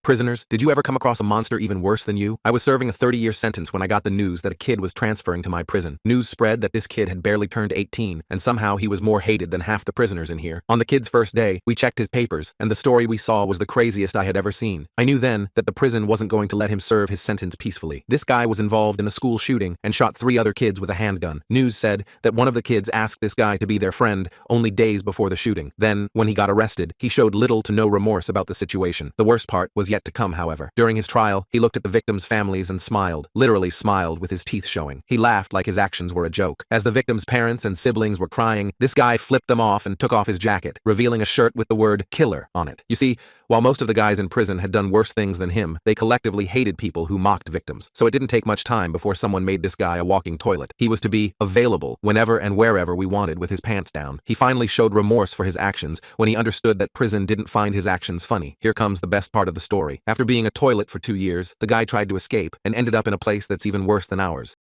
Prisoners, did you ever come across a monster even worse than you? I was serving a 30-year sentence when I got the news that a kid was transferring to my prison. News spread that this kid had barely turned 18, and somehow he was more hated than half the prisoners in here. On the kid's first day, we checked his papers, and the story we saw was the craziest I had ever seen. I knew then that the prison wasn't going to let him serve his sentence peacefully. This guy was involved in a school shooting and shot 3 other kids with a handgun. News said that one of the kids asked this guy to be their friend only days before the shooting. Then, when he got arrested, he showed little to no remorse about the situation. The worst part was yet to come, however. During his trial, he looked at the victims' families and smiled, literally smiled with his teeth showing. He laughed like his actions were a joke. As the victims' parents and siblings were crying, this guy flipped them off and took off his jacket, revealing a shirt with the word "killer" on it. You see, while most of the guys in prison had done worse things than him, they collectively hated people who mocked victims. So it didn't take much time before someone made this guy a walking toilet. He was to be available whenever and wherever we wanted with his pants down. He finally showed remorse for his actions when he understood that prison didn't find his actions funny. Here comes the best part of the story. After being a toilet for 2 years, the guy tried to escape and ended up in a place that's even worse than ours.